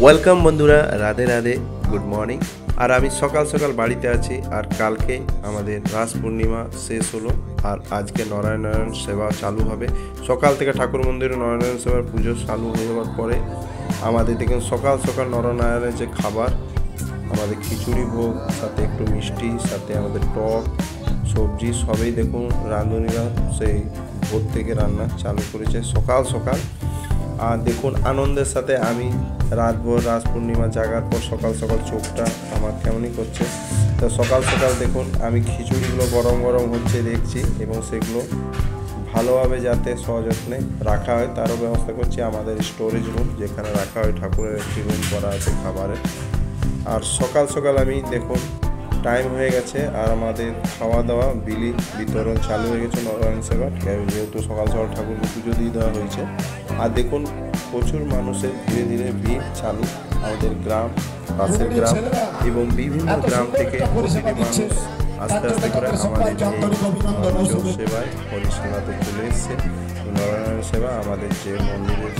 Welcome বন্ধুরা, Radhe Radhe, good morning. আর আমি সকাল সকাল বাড়িতে আছি। আর কালকে আমাদের রাস পূর্ণিমা শেষ হলো, আর আজকে নারায়ণ সেবা চালু হবে। সকাল থেকে ঠাকুর মন্দিরে নারায়ণ সেবার পুজো চালু হয়ে যাওয়ার পরে আমাদের দেখুন সকাল সকাল নারায়ণের যে খাবার, আমাদের খিচুড়ি ভোগ, সাথে একটু মিষ্টি, সাথে আমাদের টক সবজি সবই দেখুন রাঁধুনিরা সেই ভোর থেকে রান্না চালু করেছে সকাল সকাল। আর দেখুন আনন্দের সাথে আমি রাতভর রাস পূর্ণিমা জাগার পর সকাল সকাল চোখটা আমার কেমনই করছে। তো সকাল সকাল দেখুন আমি খিচুড়িগুলো গরম গরম হচ্ছে দেখছি, এবং সেগুলো ভালোভাবে যাতে সযত্নে রাখা হয় তারও ব্যবস্থা করছি। আমাদের স্টোরেজ রুম যেখানে রাখা হয়, ঠাকুরের একটি রুম করা আছে খাবারের। আর সকাল সকাল আমি দেখুন টাইম হয়ে গেছে, আর আমাদের খাওয়া দাওয়া বিলি বিতরণ চালু হয়ে গেছে নারায়ণ সেবা, যেহেতু সকাল সকাল ঠাকুরকে পুজো দিয়ে দেওয়া হয়েছে। আর দেখুন প্রচুর মানুষের ধীরে ধীরে ভিড় চালু, আমাদের গ্রাম, পাশের গ্রাম এবং বিভিন্ন গ্রাম থেকে প্রতিটি মানুষ আস্তে আস্তে করে আমাদের এই সেবায় হরিসেবাতে চলে এসছে। নারায়ণ সেবা আমাদের যে মন্দিরের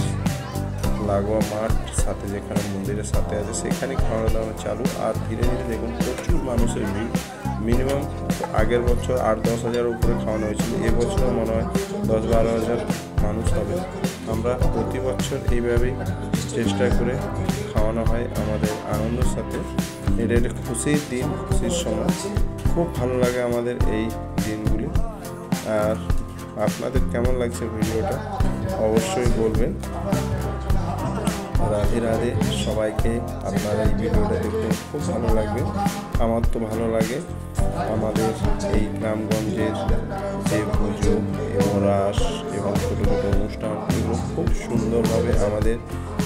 লাগোয়া মাঠ সাথে যেখানে মন্দিরের সাথে আছে সেখানে খাওয়া দাওয়া চালু। আর ধীরে ধীরে দেখুন প্রচুর মানুষের ভিড়, মিনিমাম আগের বছর 8-10 হাজার উপরে খাওয়ানো হয়েছিল, এবছর মনে হয় 10-12 হাজার মানুষ হবে। আমরা প্রতি বছর এইভাবেই চেষ্টা করে খাওয়ানো হয় আমাদের আনন্দের সাথে। এটা একটা খুশির দিন, খুশির সময়, খুব ভালো লাগে আমাদের এই দিনগুলি। আর আপনাদের কেমন লাগছে ভিডিওটা অবশ্যই বলবেন। রাধে রাধে সবাইকে। আপনারা এই ভিডিওটা দেখতে খুব ভালো লাগবে, আমার তো ভালো লাগে। আমাদের এই গ্রামগঞ্জের যে পুজো এবং রাস এবং ছোটো ছোটো অনুষ্ঠান এগুলো খুব সুন্দরভাবে আমাদের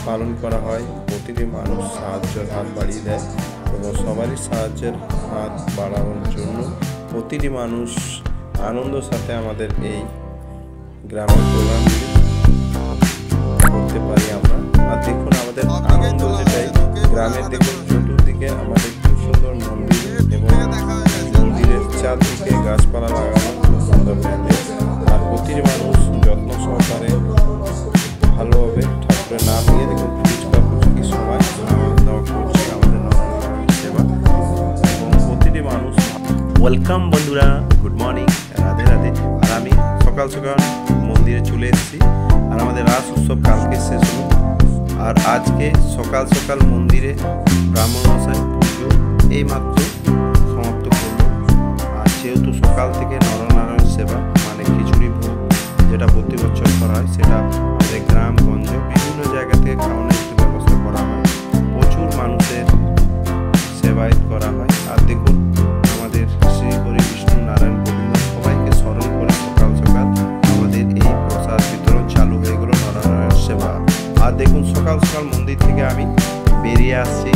পালন করা হয়। প্রতিটি মানুষ সাহায্যের হাত বাড়িয়ে দেয়, এবং সবারই সাহায্যের হাত বাড়ানোর জন্য প্রতিটি মানুষ আনন্দের সাথে আমাদের এই গ্রামের প্রোগ্রামগুলি করতে পারি আমরা। আর দেখুন আমাদের আনন্দ যেটাই, গ্রামের দেখুন চতুর্দিকে আমাদের খুব সুন্দর মন্দির, এবং মন্দিরের চারদিকে গাছপালা লাগানো খুব সুন্দর প্যান্ডেল। আর প্রতিটি মানুষ যত্ন সহকারে ভালোভাবে ঠাকুরের নাম নিয়ে দেখুন ফুচকা ফুচকি সবাই খাওয়া দাওয়া করছে আমাদের নারায়ণ সেবা, এবং প্রতিটি মানুষ। ওয়েলকাম বন্ধুরা, গুড মর্নিং, রাধে রাধে। আর আমি সকাল সকাল মন্দিরে চলে এসেছি, আর আমাদের রাস উৎসব কালকে শেষ হলো। আর আজকে সকাল সকাল মন্দিরে ব্রাহ্মণ মশাই পুজো এইমাত্র সমাপ্ত করল। আর যেহেতু সকাল থেকে নরনারায়ণ সেবা মানে খিচুড়ি ভোগ যেটা প্রতি বছর করা হয়, সেটা আমাদের গ্রামগঞ্জ বিভিন্ন জায়গা থেকে খাওয়ানোর একটি ব্যবস্থা করা হয়। প্রচুর মানুষের সেবায়ত করা হয়। আর দেখুন আমাদের শ্রী হরি বিষ্ণু নারায়ণ গোবিন্দ সবাইকে স্মরণ করে সকাল সকাল আমাদের এই প্রসাদ বিতরণ চালু হয়ে গেল নারায়ণ সেবা। আর দেখুন সকাল সকাল মন্দির থেকে আমি বেরিয়ে আসছি,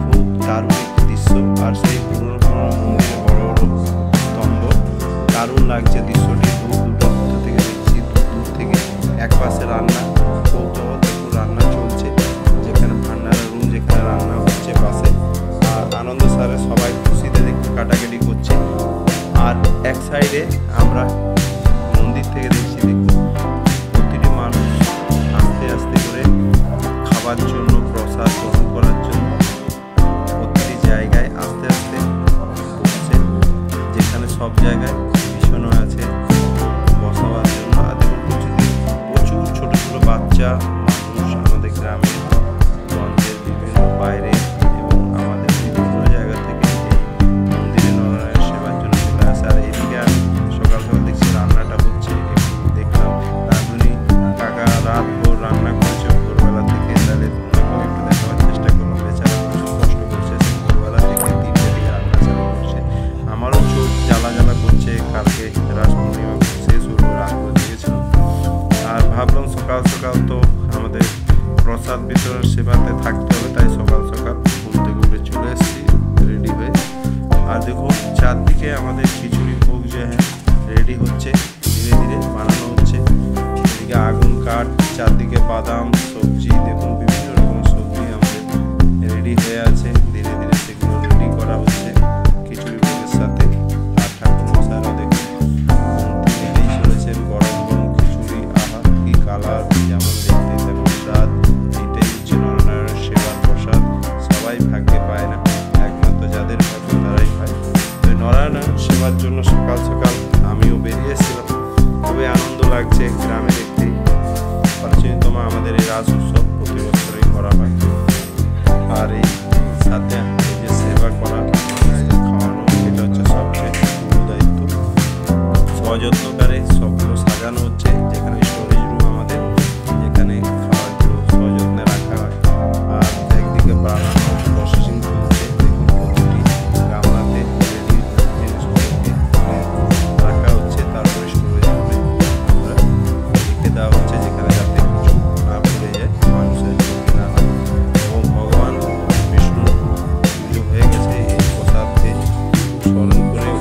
খুব দারুণ একটি দৃশ্য। আর সেই পুরনো পুরনো মন্দিরে বড় বড় স্তম্ভ, দারুণ লাগছে দৃশ্যটি। দূর দূরান্ত থেকে দেখছি, দূর থেকে এক পাশে রান্না, কৌতূহল দেখুন রান্না চলছে, যেখানে ভান্ডারের রুম যেখানে রান্না হচ্ছে পাশে। আর আনন্দ সারে সবাই খুশিতে দেখুন কাটাকাটি করছে। আর এক সাইডে আমরা মন্দির থেকে দেখছি দেখুন প্রতিটি মানুষ আস্তে আস্তে করে খাবার জন্য, প্রসাদ গ্রহণ করার জন্য প্রতিটি জায়গায় আস্তে আস্তে বসছে, যেখানে সব জায়গায় ভীষণ আছে বসাবার জন্য। আর দেখুন প্রচুর ছোটো ছোটো বাচ্চা মানুষ আমাদের গ্রামে গঞ্জের বিভিন্ন বাইরে এবং আমাদের বিভিন্ন জায়গা থেকে এই মন্দিরে নারায়ণ সেবার জন্য চলে আসে। আর এদিকে আমি সকাল সকাল দেখছি রান্নাটা হচ্ছে, একটু দেখলাম রাঁধুনি কাকা রাত ভোর রান্না করছে ভোরবেলা থেকে। তাহলে ওনাকেও একটু দেখাবার চেষ্টা করলাম, বেচারা প্রচুর কষ্ট করছে, সে ভোরবেলা থেকে 3টে থেকে রান্না চালু করছে। আমারও চোখ জ্বালা জ্বালা করছে, কালকে রাস পূর্ণিমা শেষ হলো, রাত হয়ে গেছিল। আর ভাবলাম সকাল সকাল তো আমাদের প্রসাদ বিতরণ সেবাতে থাকতে হবে, তাই সকাল সকাল ঘুম থেকে উঠে চলে এসেছি রেডি হয়ে। আর দেখুন চারদিকে আমাদের খিচুড়ি ভোগ যে রেডি হচ্ছে, ধীরে ধীরে বানানো হচ্ছে। এদিকে আগুন কাঠ, চারদিকে বাদাম সবজি, দেখুন বিভিন্ন রকম সবজি আমাদের রেডি হয়ে আছে, ধীরে ধীরে সেগুলো রেডি করা হচ্ছে খিচুড়ি ভোগের সাথে। আর ঠাকুর মশাইরা দেখুন রেডি চলেছেন গরম গরম খিচুড়ি। আহা কি কালার, যেমন দেখতে তেমন স্বাদ। এটাই হচ্ছে নারায়ণ সেবা। সেবার প্রসাদ সবাই ভাগ্যে পায় না, একমাত্র যাদের ভাগ্য তারাই পায়। তো নারায়ণ সেবার জন্য সকাল সকাল আমিও বেরিয়েছিলাম। খুবই আনন্দ লাগছে গ্রামে দেখতে। প্রাচীনতম আমাদের এই রাস উৎসব প্রতি বছরই করা হয়। আর এই সাথে এই যে সেবা করা, খাওয়ানো, এটা হচ্ছে সবচেয়ে বড় দায়িত্ব। সযত্নকারে সবগুলো সাজানো হচ্ছে, যেখানে স্টোরেজ রুম আমাদের, যেখানে খাবারগুলো সযত্নে রাখা হয়। আর একদিকে বানানো প্রসেসিং চলছে, দেখুন প্রতিটি গামলাতে রেডি জিনিসগুলোকে রাখা হচ্ছে, তারপরে স্টোরেজ রুমে রেখে দেওয়া হচ্ছে, যেখানে যাতে কিছু না পড়ে যায়, মানুষের ক্ষতি না হয়। এবং ভগবান বিষ্ণু পুজো হয়ে গেছে, এই প্রসাদকে স্মরণ করে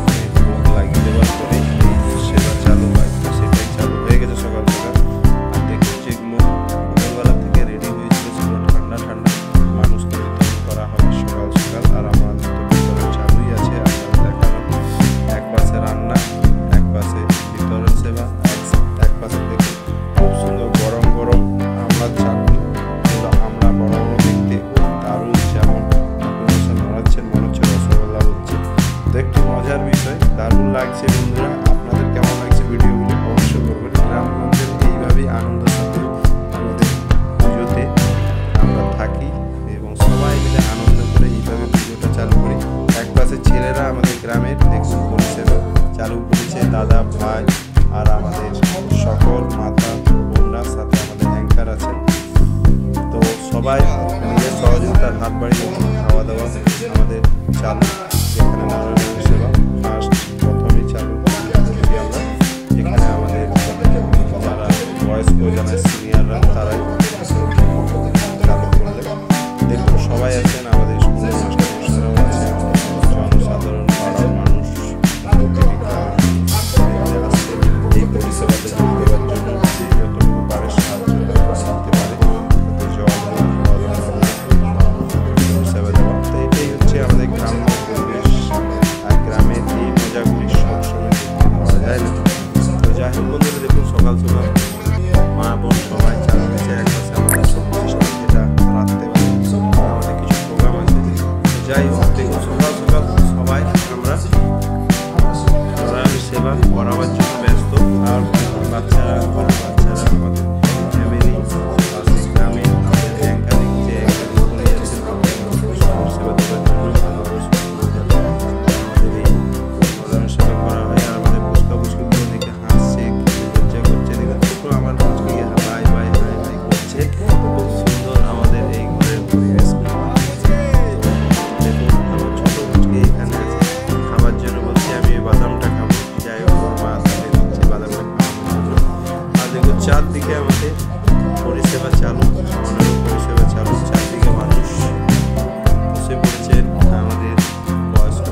ভোগ লাগিয়ে দেওয়ার পরে এই সেবা চালু হয়। তো সেটাই চালু হয়ে গেছে সকাল সকাল। আর দেখুন যেগুলো ভোরবেলা থেকে রেডি হয়েছিল সেগুলো ঠান্ডা ঠান্ডা মানুষকে বিতরণ করা হবে সকাল সকাল। আর আমাদের তো বিতরণ চালুই আছে, আপনাদের দেখানো। এক পাশে রান্না, এক পাশে বিতরণ সেবা, এক পাশে দেখুন খুব সুন্দর গরম গরম আমড়ার চাটনি। আমরা বড় বড় দেখতে দারুণ, যেমন নড়াচ্ছেন মনে হচ্ছে রসগোল্লা হচ্ছে। তো একটু মজার বিষয়, দারুণ লাগছে বন্ধুরা। আপনাদের কেমন লাগছে ভিডিওগুলো অবশ্যই করবেন। গ্রামগঞ্জের এইভাবেই আনন্দের সাথে আমাদের পুজোতে আমরা থাকি এবং সবাই মিলে আনন্দ করে এইভাবে পুজোটা চালু করি। এক পাশে ছেলেরা আমাদের গ্রামের দেখুন পরিষেবা চালু করেছে, দাদা ভাই আর আমাদের সকল মাতা বোনরা, সাথে আমাদের অ্যাঙ্কার আছে। তো সবাই মিলে সহযোগিতার হাত বাড়িয়ে খাওয়া দাওয়া আমাদের চালু, যেখানে নারায়ণ সেবা ফার্স্ট প্রথমেই চালু করি আমরা, যেখানে আমাদের যারা বয়স্ক যারা সিনিয়ররা তারাই চালু করলে। দেখুন সবাই আছেন, আমাদের স্কুলের মাস্টারমশাইরাও আছে, জনসাধারণ পাড়ার মানুষ প্রতিটি গ্রামে আসছে এই পরিষেবাতে যোগ দেওয়ার জন্য, যে যতটুকু পারে সাহায্য করতে পারে, জল পরিষেবা দেওয়া। তো এটাই হচ্ছে আমাদের গ্রাম্য পরিবেশ। আর গ্রামের এই মজাগুলি সবসময় দেখতে পাওয়া যায় না। তো যাই হোক বন্ধুরা, দেখুন সকাল সকাল মা বোন সবাই চালু হয়েছে। এক পাশে আমাদের প্রতিষ্ঠান, যেটা রাখতে পারে আমাদের কিছু প্রোগ্রাম আছে। তো যাই হোক দেখুন সকাল সকাল সবাই আমরা নারায়ণ সেবা করাবার জন্য ব্যস্ত। আর বাচ্চারা আমাদের ফ্যামিলি পাশে গ্রামে আমাদের অ্যাঙ্কারিং যে অ্যাঙ্কারিং করে যাচ্ছেন সেবা দেওয়ার জন্য আমাদের এই নারায়ণ সেবা করা হয়। আর আমাদের পুষ্কা পুষ্কিগুলো দেখে হাসছে, লজ্জা করছে, দেখুন ছোটো আমার পুষ্কি হাই হাই হাই হাই করছে। খুব সুন্দর আমাদের এই ঘরের পরিবেশ। দেখুন আমার ছোটো পুষ্কি এখানে আছে, খাবার জন্য বলছি আমি এই বাদামটা খাবো। যাই হোক ওর মা তাকে দিচ্ছে বাদামটা খাওয়ানোর জন্য। আর দেখুন চারদিকে আমাদের পরিষেবা চালু, খাওয়ানোর পরিষেবা চালু। চারদিকে মানুষ বসে পড়েছেন, আমাদের বয়স্ক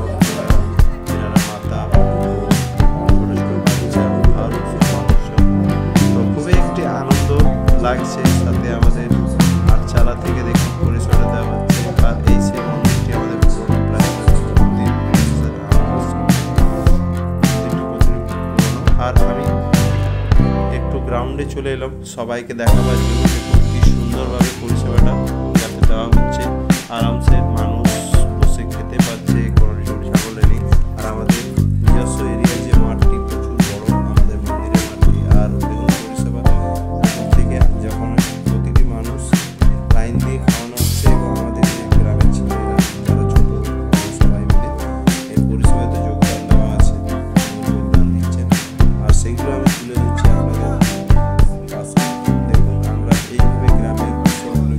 যারা মাতা, ছোটো ছোটো বাচ্চা, আরও মানুষজন। তো খুবই একটি আনন্দ লাগছে। সাথে আমাদের আটচালা থেকে দেখুন পরিষেবা দেওয়া হচ্ছে। আর এই সেই মন্দিরটি আমাদের পুরোনো প্রাচীন মন্দির, আর আমি একটু গ্রাউন্ডে চলে এলাম সবাইকে দেখাবার জন্য। দেখুন কি সুন্দরভাবে পরিষেবাটা যাতে দেওয়া হচ্ছে, আরামসে মানুষ বসে খেতে পারছে, কোনো জোর ঝামেলা নেই। আর আমাদের নিজস্ব এরিয়া যে মাঠটি প্রচুর বড়, আমাদের মন্দিরের মাঠটি। আর দেখুন পরিষেবা থেকে যখন প্রতিটি মানুষ লাইন দিয়ে খাওয়ানো হচ্ছে, এবং আমাদের যে গ্রামের ছেলেরা যারা ছোট সবাই মিলে এই পরিষেবাতে যোগদান দেওয়া আছে, যোগদান দিচ্ছেন। আর সেইগুলো আমি তুলে দিচ্ছি আপনাদের কাছে। দেখুন আমরা এইভাবে গ্রামের উৎসবগুলো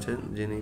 আছেন যিনি